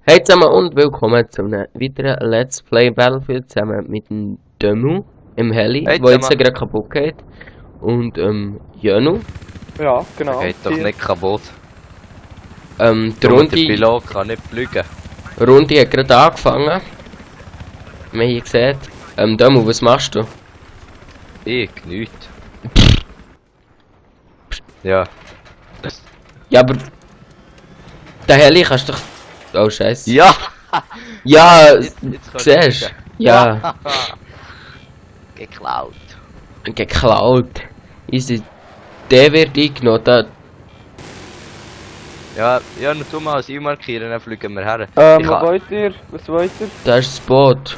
Hey zusammen und willkommen zu einem weiteren Let's Play Battlefield zusammen mit dem Demu im Heli, Hey wo jetzt zusammen. gerade kaputt geht. Und Jönu. Ja, genau. Geht doch nicht kaputt. Die Der Runde Pilot kann nicht fliegen. hat gerade angefangen. Wir haben hier gesehen. Demu, was machst du? Ich, nichts. Ja. Ja, aber der Heli kannst du doch... Oh Scheiße. Ja! Ja, Jetzt kann ich siehst du? fliegen. Ja, Geklaut. geklaut. Der wird eingenommen. Da, Ja, nur tu mal als ich markieren, dann fliegen wir her. Ich Was kann- wollt ihr? Was wollt ihr? da ist das Boot.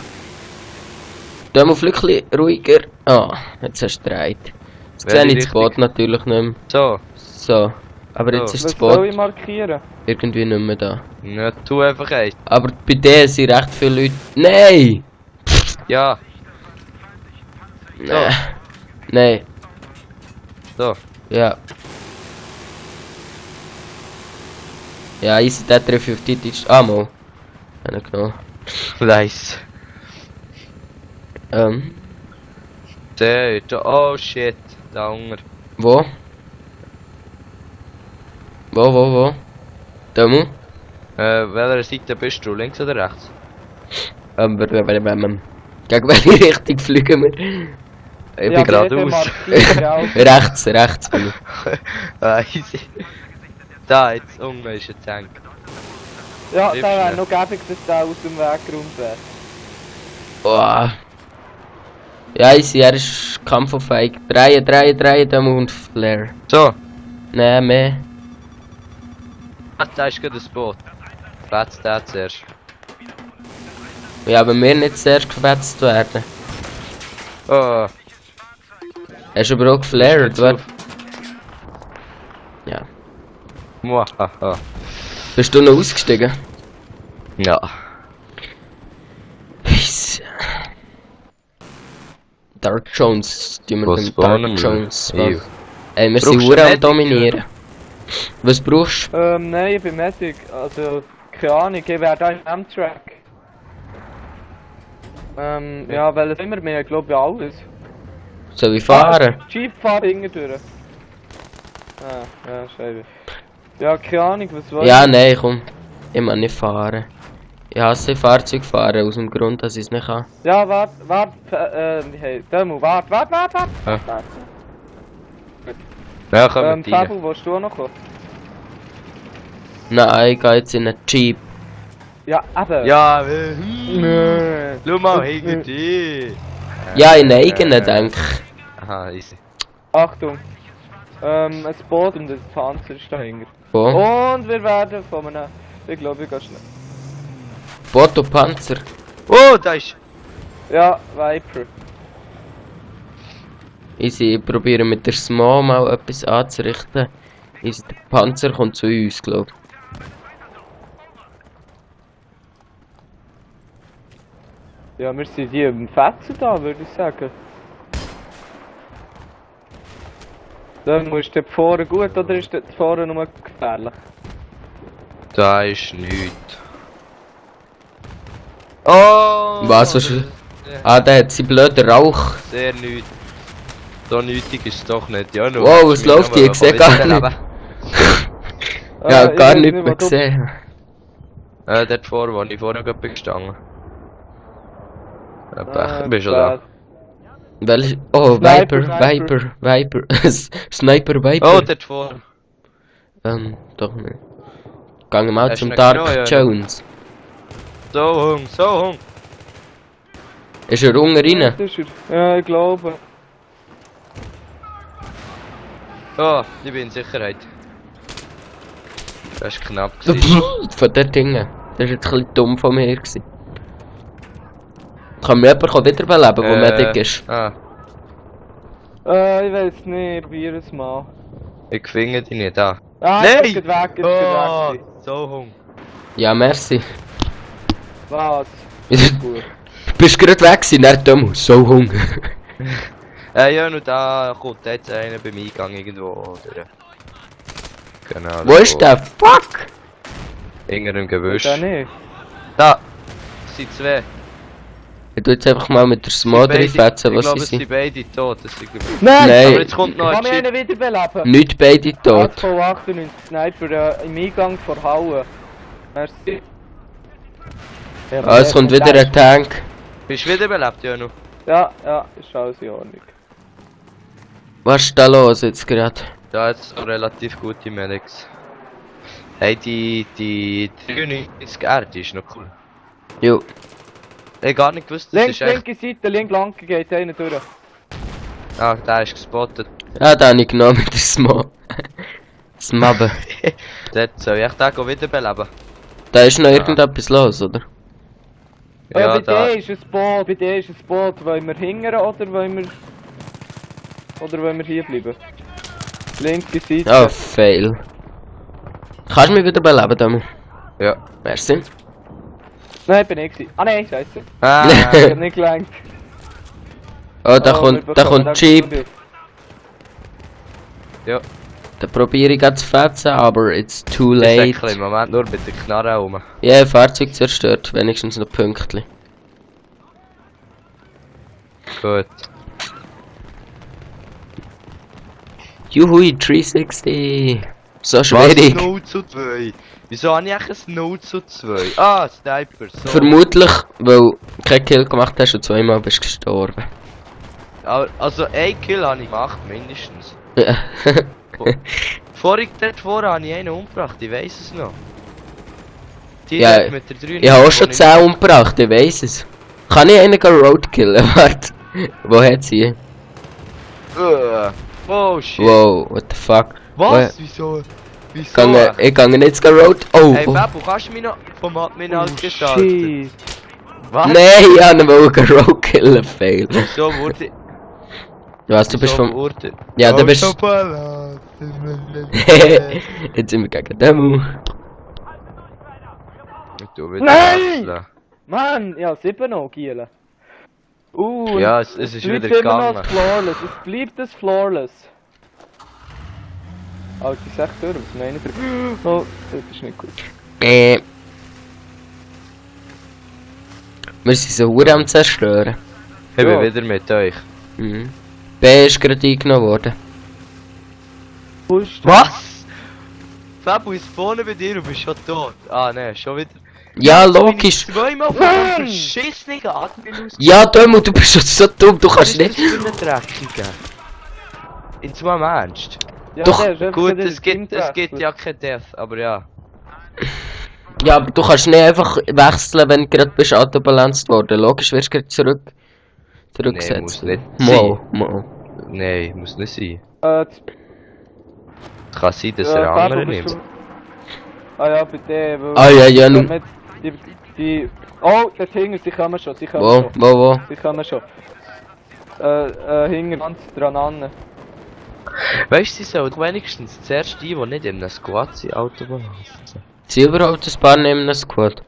Demu, flieg ein bisschen ruhiger. Ah, jetzt hast du gedreht. Jetzt Welche sehe ich das Richtung? Boot natürlich nicht mehr. So. So. Aber jetzt So. ist das Was soll Boot ich markieren? irgendwie nicht mehr da. Ja, tu einfach eins. Aber bei denen sind recht viele Leute... Nein! Ja, Nein. Nein. so. Ja. Ja, easy, der 350 ist... Ah, mal. Habe ich genommen. Nice. Der, Oh shit, da Hunger. wo? Wo? Demu? Welcher Seite bist du? Links oder rechts? Gegen welche Richtung fliegen wir? Ich bin geradeaus. rechts bin ich. Easy. Da, jetzt unten ist ein Tank. Ja, da Triffst wäre ihn. noch gäbig, dass der aus dem Weg geräumt wäre. Oh. Ja, easy, er ist kampfunfähig. Drehen, Demu und Flare. So, Nein, mehr. da ist gerade das Boot. Platz da zuerst. Ja, aber wir nicht zuerst gefetzt werden. Oh, Hast du aber auch geflared, Jetzt oder? Ja. muahaha. Bist du noch ausgestiegen? Ja. Dark Jones, tun wir Wo beim spawnen Dark wir? Jones. Ew. Ey, wir Brauchst sind du Uhren am Medic, dominieren. Was brauchst du? Nein, ich bin Medic. Also, keine Ahnung, ich wäre da im M-Track. Ja, weil es immer mehr, glaube ich, alles. Soll ich fahren? Jeep fahrt hinten durch. Ja, scheiße. Ja, keine Ahnung, was wollt Ja, ihr? nein, komm. Ich muss nicht fahren. Ich hasse Fahrzeugfahren aus dem Grund, dass ich es nicht kann. Ja, warte, hey, Demu, warte. Ja. Ja, komm mit rein. Fabu, willst du auch noch kommen? Nein, ich gehe jetzt in einen Jeep. Ja, eben. Ja, Nö. schau mal, hinter dir. Ja, in einen eigenen, denke ich. Aha, easy. Achtung. Ein Boot und ein Panzer ist dahinter. Wo? Und wir werden von einem... Ich glaube, ich gehe schnell. Boot und Panzer. Oh, da ist... Ja, Viper. Easy, ich probiere mit der Small mal etwas anzurichten. Easy, der Panzer kommt zu uns, glaube ich. Ja, wir sind hier im Fetzen da, würde ich sagen. Dann musst du vorne gut, oder ist dort vorne nur gefährlich? Da ist nichts. Oh! Was ist... Ah, der hat seinen blöden Rauch. Sehr nichts. So nötig ist es doch nicht. Ja, nur. Wow, was läuft hier? Ich sehe gar nicht. Ja, Ich gar weiss nicht wo mehr du- gesehen. Dort vor, wo ich vorher gerade bin gestanden. Ich bin schon da. Welch... Oh, Sniper, Viper. Sniper Viper. Oh, dort vor. Doch nicht. Gehen wir mal Hast zum du ihn Dark genommen, ja? Jones. So hung. Ist er unten rein? Das ist er. Ja, ich glaube. Oh, ich bin in Sicherheit. Das war knapp. gewesen. Von dort hinten. Das war jetzt ein bisschen dumm von mir. Gewesen. Kann mir jemand wiederbeleben, wo Medic ist? Ah, Ich weiß nicht, probier es mal. ich finde dich nicht da. Ah, Nein! es geht weg, es Oh, geht weg. so hung. Ja, merci. Was? Du Gut. bist gerade weg gewesen, dann Demo. So Hunger. Ja, nur da kommt jetzt einer beim Eingang irgendwo, oder? Genau. Wo ist der? Fuck! Hinter dem Gebüsch. Da nicht. Da! Das sind zwei. Ich tu jetzt einfach mal mit der Smod reinfetzen, Ich was glaube, sie es sind sind. beide tot. Das sind Nein! Nein. Aber jetzt kommt noch Kann ein mich Chip. einen wiederbeleben? Nicht beide tot. Von 98 Sniper im Eingang vor Hauen. Merci. Ja, Ah, es kommt wieder ein Tank. Bist du wiederbelebt, Janu? Ja, ist alles in Ordnung. Was ist da los jetzt gerade? Ja, jetzt so relativ gute Medics. Hey, die 93R, die ist noch cool. Jo. Ich hab gar nicht gewusst, das Links, ist echt... linke Seite, lang geht einer durch. Ah, der ist gespottet. Ah, da habe ich genommen mit der Smod. Smabbe. Dort soll ich den wiederbeleben. Da ist noch irgendetwas los, oder? Ja, bei da... dir ist ein Boot, wollen wir hingern oder wollen wir hier bleiben? Linke Seite. Oh, fail. Kannst du mich wieder beleben, Dami? Ja. Merci. Nein, bin ich gewesen. Ah nein, scheiße. Ah, Ich hab nicht gelenkt. Oh, da Oh, wir bekommen kommt Jeep. Jeep. ja. Da probiere ich gerade zu fetzen, aber it's too Ich late. säckle im Moment nur mit der Knarre rum. Ja, Fahrzeug zerstört, wenigstens noch Pünktchen. Gut. Juhui, 360. So Was? schwierig. 0 zu 2? Wieso habe ich eigentlich ein 0 zu 2? Ah, Sniper. So. Vermutlich, weil du keinen Kill gemacht hast und zweimal bist gestorben. Also, ein Kill habe ich gemacht, mindestens. Ja. Dort vorne habe ich einen umgebracht, ich weiß es noch. Die Ja, dort mit der 3 Ich habe auch schon 10 umgebracht, ich weiss es. Kann ich einen roadkillen? Warte. Wo hat sie? Oh shit. Wow, what the fuck? Was? Wieso? Wieso? Ich gehe nicht zu road. Oh, Hey oh. Babu, kannst du mich noch vom Admin ausgestalten? Shit. Was? Nein, ich wollte ihn roadkillen, fail. Wieso wurde... Was, du bist vom... Wurde... Ja, du bist... Schopala. Jetzt sind wir gegen Demo. Du wieder Nein! wechseln. Mann, ja, 7 noch, Giele. Ja, es ist bleibt wieder immer noch gegangen. Flawless, es bleibt das Flawless. Alter, ich sag dir, was meine ich? Oh, das ist nicht gut. Wir sind so hure am zerstören. Ich bin Ja. wieder mit euch. Mhm. B ist gerade eingenommen worden. Was? Fabu ist vorne bei dir und bist schon tot. Ah ne, schon wieder. Ja, logisch. Zweimal von einem verschissenen Admin aus. Ja, Demo, du bist schon so dumm, du Was kannst ist das nicht... für ein Dreckiger? In zwei Ernst? Ja, Doch, der ist einfach Gut, wieder es gibt Teamwechsel. ja kein Death, aber ja. Ja, aber du kannst nicht einfach wechseln, wenn du gerade bist autobalanciert worden. Logisch wirst du gerade zurückgesetzt. Nee, muss nicht Mo, mo. Nein, muss nicht sein. Äh, Kann sein, dass ja, er Fabio, andere bist nimmt. du- Ah ja, bei dem. weil- Ah ja, ja, nun. Die... Oh, dort hinten, sie kommen schon, sie kommen Wo, schon. wo? Sie kommen schon. Hinten ganz dran an. Weißt du, sie sollen wenigstens zuerst die nicht in einem Squad sind, Autobalancen. Sind überhaupt ein paar neben einem Squad?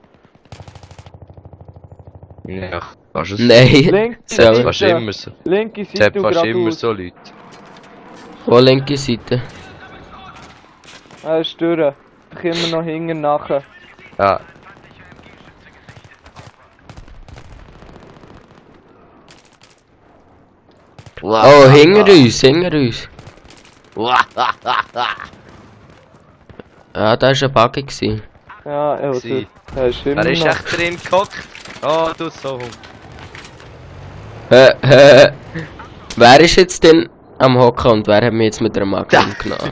Ja, kannst du es. Nein. Linke So. Das ist fast immer so. Linke Es Seite hat und fast immer geradeaus. so Leute. Wo linke Seite? Ist durch. Da kommen wir noch hinten nachher. Ja. Oh, hinter uns, hinter uns. Ah, da war ein Buggy gewesen. Ja, ja, Sie. da ist immer Er ist noch. echt drin gehockt. Oh, du so. Wer ist jetzt denn am Hocken und wer hat mich jetzt mit der Magnum genommen?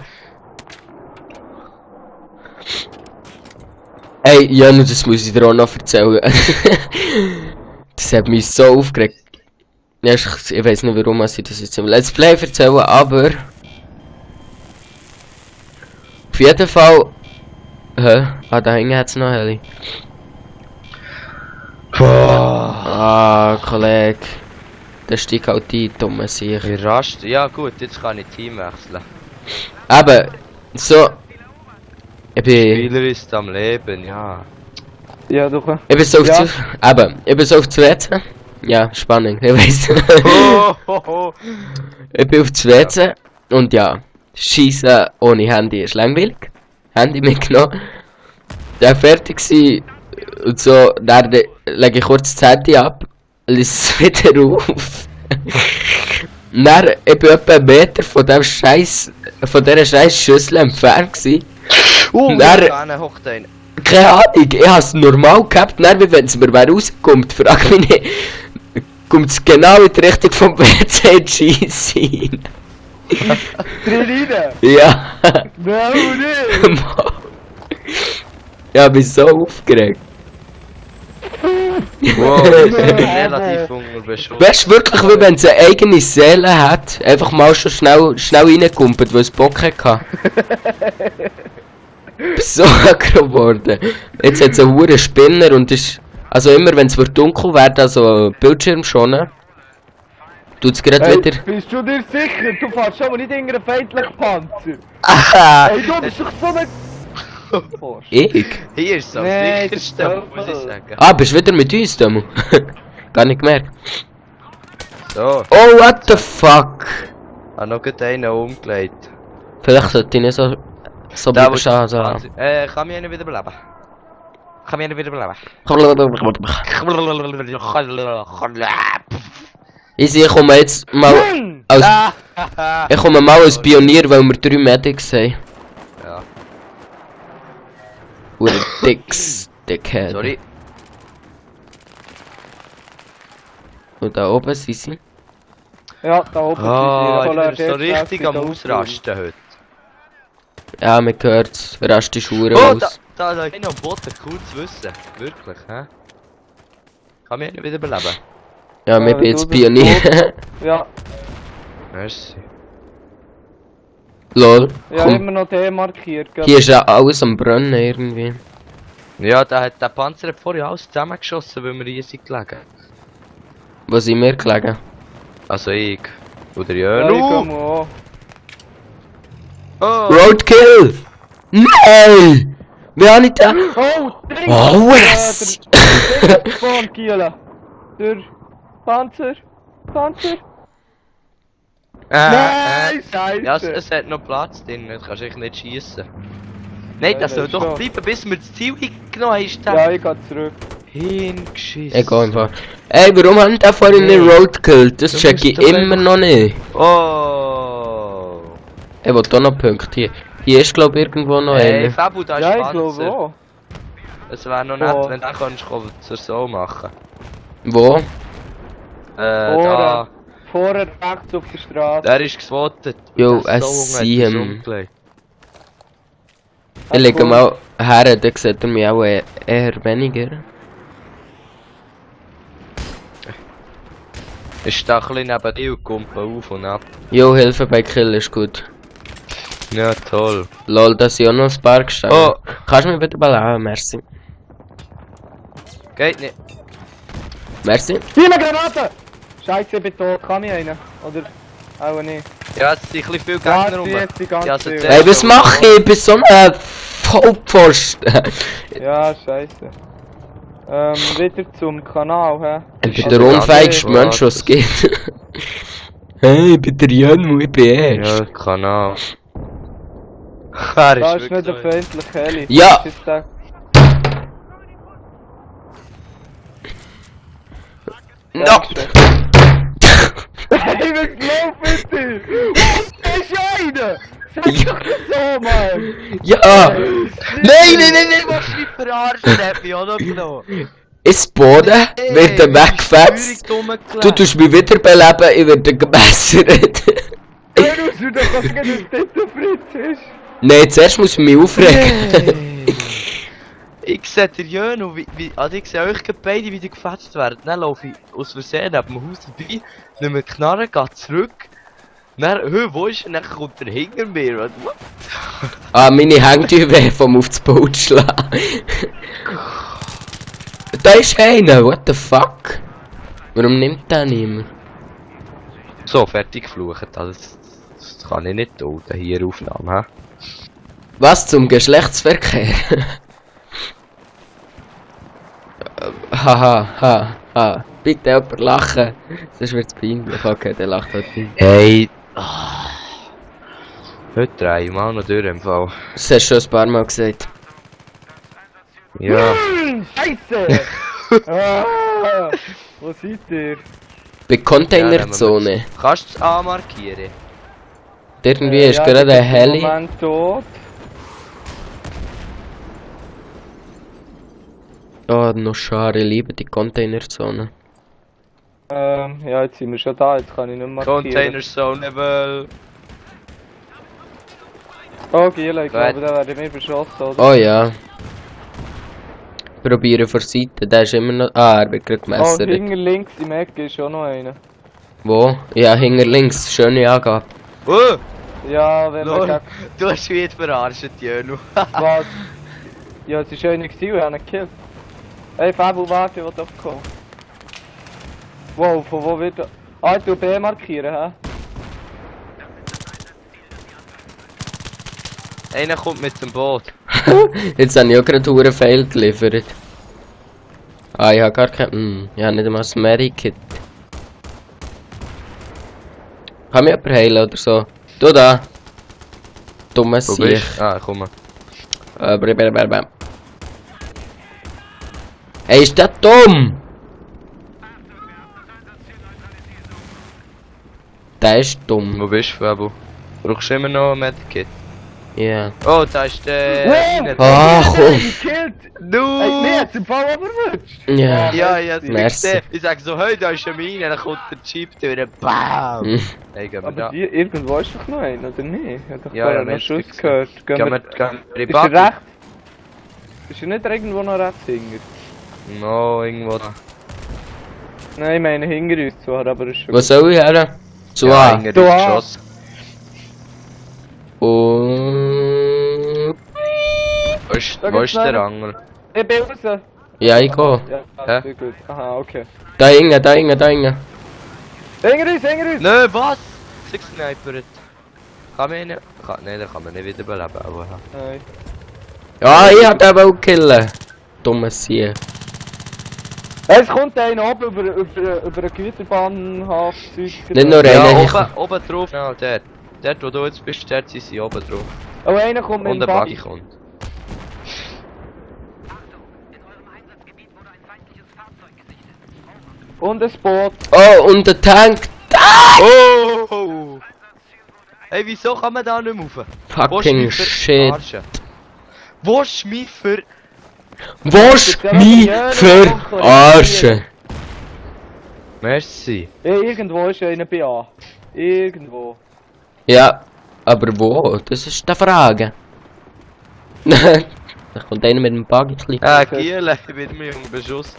Ey, Jan, das muss ich dir auch noch erzählen. Das hat mich so aufgeregt. Ja, ich weiß nicht, warum ich das jetzt im Let's Play erzähle, aber... Auf jeden Fall... Ah, da hinten hat es noch Heli. Ah, Kollege. Der steigt halt ein, dumme Sicher. Wie rasch. Ja gut, jetzt kann ich Team wechseln. Aber, so... Ich bin... Spieler ist am Leben, ja. Ja, doch. Ich bin so auf Ja. ich bin so auf 2. Ja, spannend, ich weiss. Ich bin auf 2 und ja, Schießen ohne Handy ist langweilig. Handy mitgenommen. dann fertig gewesen. Und so, dann lege ich kurz das Handy ab, lese es wieder auf. Dann, ich bin etwa einen Meter von dieser scheiß Schüssel entfernt gewesen. Dann hockt einer. Keine Ahnung, ich habe es normal gehabt, dann, wie wenn es mir wer rauskommt, frag mich nicht, kommt es genau in die Richtung vom WC schiessen rein. Drin rein? Ja. Nein, nicht! Ja, ich bin so aufgeregt. Wow, wir sind relativ unter Beschuss. Weißt du wirklich, wie wenn es eine eigene Seele hat, einfach mal schon schnell reinkumpelt, weil es Bock hatte. Ich bin so aggro geworden. Jetzt hat es einen hohen Spinner und ist... Also immer wenn es wird dunkel wird, also Bildschirm schon, tut es gerade Hey, wieder... bist du dir sicher? Du fährst schon mal nicht in einen feindlichen Panzer. Aha! Hey, du bist doch so ein... Ich? Hier ist es am Nee, sichersten, das muss ich ist sagen. Ah, bist du wieder mit uns, Demo? Gar nicht gemerkt. So, Oh, what the fuck? habe noch gerade einen umgelegt. Vielleicht sollte ich nicht so Da, bleiben stehen. So. Kann mich einer wiederbeleben? Kann mich einer wiederbeleben? Ich komme jetzt mal als... Ich komme mal als Pionier, weil wir 3 Medics haben. Ja, Oder Dickhead. sorry. Und da oben sind sie. Ja, da oben Ah, sind ich bin so richtig am Ausrasten heute. Ja, man hört es. Rast die Schuhe Oh, aus. da ist einer am Boden, cool zu wissen. Wirklich, hä? Kann mich einer wiederbeleben? Ja, wir bin jetzt Pionier. Ja, Merci. Lol. ja, Komm. immer noch demarkiert. gell? Hier ist ja alles am Brennen irgendwie. Ja, der Panzer hat vorher alles zusammengeschossen, weil wir hier sind gelegen. Wo sind wir gelegen? Also ich. Oder Ja, ja, ich komme auch. Oh! Roadkill! Nein! Wie habe ich da? Oh, trink! Oh, was? Der Spawn, Kiela. Der Panzer. Panzer. Nein, scheiße. Ja, es hat noch Platz drin, du kannst echt nicht schießen. Nein, Ja, das soll das doch schon. bleiben, bis wir das Ziel eingenommen haben. Ja, ich geh zurück. Hingeschissen. Ich geh einfach. Ey, warum haben da vorhin nicht Roadkill? Das Du check ich musst doch immer einfach- noch nicht. Oh! Ich will da noch Punkte hier. Hier ist glaube ich irgendwo noch Hey, einer. Fabu, da ist Ja, ich Panzer. glaube auch. Es wäre noch nett, Oh. wenn du kannst zur Sau machen. Wo? Da. Vorher rechts auf der Straße. Der ist geswottet. Jo, Der es Sau hat sieht das ihn. umgelegt. Ich lege mal her, dann sieht er mich auch eher weniger. Ist da ein bisschen neben dir und kommt auf und ab. Jo, Hilfe bei Kill ist gut. Ja, toll. Lol, da sind auch noch ein paar gestanden. Oh. Kannst du mich bitte beleben? Merci. Geht nicht. Merci. Hier eine Granate! Scheiße, ich bin tot. Kann ich einen? Oder auch nicht? Ja, es sind ein bisschen viele Ja, Gegner rum. die jetzt die ganze Ja, so Zeit. zuerst Ey, was schon- mache ich? Ich bin so ein Vollpfosten. Ja, scheiße. Wieder zum Kanal, hä? Ich bin Also, der ja, unfähigste nee, Mensch, was es gibt. Hey, ich bin der Jan, ich bin erst. Ja, Kanal. Er Da ist ist nicht wirklich der so. feindliche Heli. Ja. Das ist der- No! Hey, was läuft bitte? Was ist einer? Sag Ja. doch nicht so, Mann! Ja! Nein, du musst mich verarschen, der hat mich auch noch genommen. Ins Boden, wird er weggefetzt. Du tust mich wiederbeleben, ich werde gemessert. Hör aus, du kannst sagen, dass das Fritz ist! Nein, zuerst muss ich mich aufregen. Ich sehe den Jöno, also ich sehe euch beide, wie die gefetzt werden. Dann laufe ich aus Versehen neben dem Haus vorbei, nehme eine Knarre, gehe zurück. Dann, wo ist er? Dann kommt er hinter mir. Was? Ah, meine Hände tun weh vom aufs Boot schlagen. Da ist einer, what the fuck? Warum nimmt der niemand? So, fertig geflucht. Also, das kann ich nicht tun, hier Aufnahme. He? Was zum Geschlechtsverkehr? Haha, ha, ha. Bitte jemand lachen. Sonst wird's peinlich. Okay, der lacht halt nicht. Hey. Heute drehe ich mal noch durch im Fall. Das hast du schon ein paar Mal gesagt. Ja. Scheiße! Ah, wo seid ihr? Bei Containerzone. Kannst du es anmarkieren? Irgendwie ist Ja, gerade ich bin ein Heli. im Moment tot. Oh, noch schade, ich liebe die Containerzone. Ja, jetzt sind wir schon da, jetzt kann ich nicht mehr markieren. Container Zone Level. Oh, Giela, ich Gut. glaube, da werden wir verschossen, oder? Oh ja. Probieren von der Seite, der ist immer noch. Ah, er wird gerade Oh, gemessert. hinter links im Ecke ist schon noch einer. Wo? Ja, hinter links, schöne Angabe. Oh! Ja, wenn man Lol, sagt, du hast mich jetzt verarscht, Jönu. was? Ja, es ist einer gewesen, wir haben ihn gekillt. Hey, Fabu, warte, ich will doch kommen. Wow, von wo wird er? Ah, du B markieren, hä? Einer kommt mit dem Boot. Jetzt habe ich auch gerade einen Fail geliefert. Ah, ich habe gar kein. Ich habe nicht einmal das Medikit. Kann mich jemand heilen oder so? Du da! Dummes Wo Sieg. bist du? Ah, komm mal. Ey, ist das dumm? Der ist dumm. Wo bist du, Fabu? Brauchst du immer noch ein Medikit? Ja. Oh, da ist der... Wow! Ah, komm! Gekillt! Du! Ey, mir hat's im Fall überwünscht! Ja. Ja, ja, das Merci. gesehen. Ich sag so, hey, da ist eine Mine, dann kommt der Jeep durch, BAM! Hm. Hey, gehen wir Aber da. die, irgendwo ist doch noch einer, oder nicht? Ich hab doch Ja, vorher ja, noch Mensch, Schuss fix. gehört. Gehen Gehen wir... wir in die Ist er Buggy? rechts? Ist er nicht irgendwo noch rechts hinter? No, irgendwo da. Nein, ich meine hinter uns zwar, aber ist schon Wo soll ich her? Zu Ja, A. hinter Du uns A. geschossen. Und. Wo ist der Angel? Ich bin raus! Ja, ich gehe. Ja, Hä? sehr gut. Aha, okay. Da hinten, da hinten, da hinten. Hinter uns! Nö, was? Sie gesnipert. Kann man ihn nicht... Nein, den kann man nicht wiederbeleben, aber... Nein. Ja, ich hab den auch killen. Dummes Sieg. Es kommt einer oben über einen Güterbahnhof. Nicht nur Ja, einer, ich- oben drauf. Ja, dort. Dort, wo du jetzt bist, dort sind sie oben drauf. Oh, einer kommt mit Und dem der Buggy Buggy. kommt. Und ein Boot. Oh, und der Tank. Oh! Hey, wieso kann man da nicht mehr rauf? Fucking shit. Wo ist mich für... Wasch mich verarschen. Merci. Ja, irgendwo ist einer bei A. Irgendwo. Ja, aber wo? Das ist die Frage. Da kommt einer mit dem Buggy. Ah, Giele, ich bin mir im Beschuss.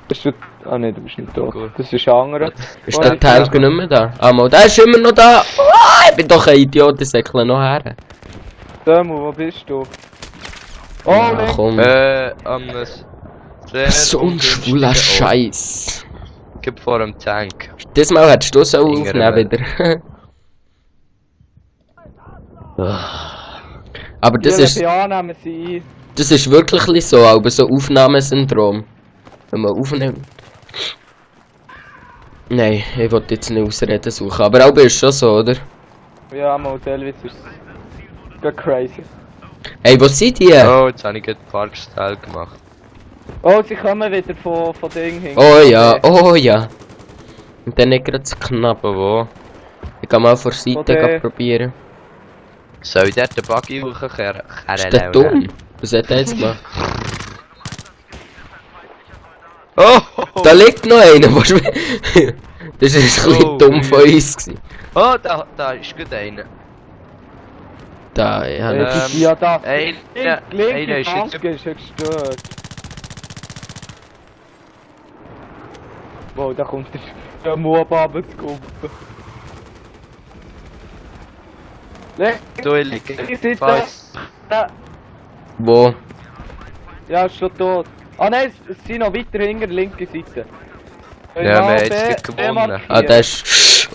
Bist du... Ah ne, du bist nicht tot. Gut. Das ist ein anderer. Ist der Tank nicht mehr da? Ah, mal, der ist immer noch da. Ah, ich bin doch ein Idiot, ich säckle noch her. Dömu, wo bist du? Oh, Ja, links. komm. Am... So ein schwuler Scheiß. Gib vor dem Tank. Diesmal hättest du so Ingrid. aufnehmen wieder. Aber das ist, Bei A nehmen sie ein. das ist wirklich so, aber so Aufnahmesyndrom. Wenn man aufnimmt. Nein, ich wollte jetzt nicht Ausreden suchen, aber auch ist schon so, oder? Ja, mal, teilweise ist es... crazy. Hey, wo seid ihr? Oh, jetzt habe ich gerade Parkstyle gemacht. Oh, sie kommen wieder von Ding hin. Oh ja, oh ja. Und dann nicht gerade zu knapp. Aber wo? Ich kann mal vor Seite Okay. probieren. Soll ich dort den Buggy hochkehren? Ist der dumm? Was hat er jetzt gemacht? Oh! Da liegt noch einer, was das ist ein bisschen Oh, dumm von ja. uns gewesen. Oh, da ist gut einer. Da, ja. Ja, da. Einer Linke ist jetzt... Flanke ist ja gestört. Wow, da kommt der Mob runterzukumpen. Du, ich liege. Ich sitze Fast. da. Wo? Ja, ist schon tot. Ah nein, es sind noch weiter hinter der linken Seite. Ja, wir haben jetzt gewonnen. Ah, der ist.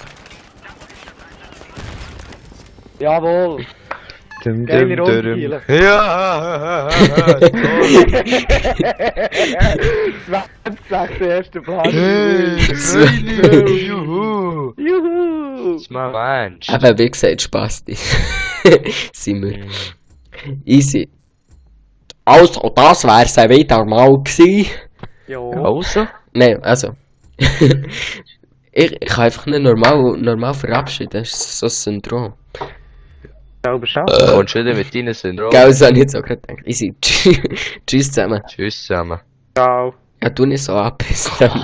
Jawohl. Geile Runde. Ja! 20 erster Platz. Juhu! Juhu! Das ist mal Mensch. Aber wie gesagt, Spasti. Sind wir. Easy. Also, das wär's ja wieder mal gewesen. Jo. Also? Nein, also. ich kann einfach nicht normal verabschieden, das ist so ein Syndrom. Selber schauen. Du kommst wieder mit deinen Syndrom. Gell, das habe ich jetzt auch gerade gedacht. Easy. Tschüss zusammen. Tschüss zusammen. Ciao. Ja, tu nicht so ab. Bis dann.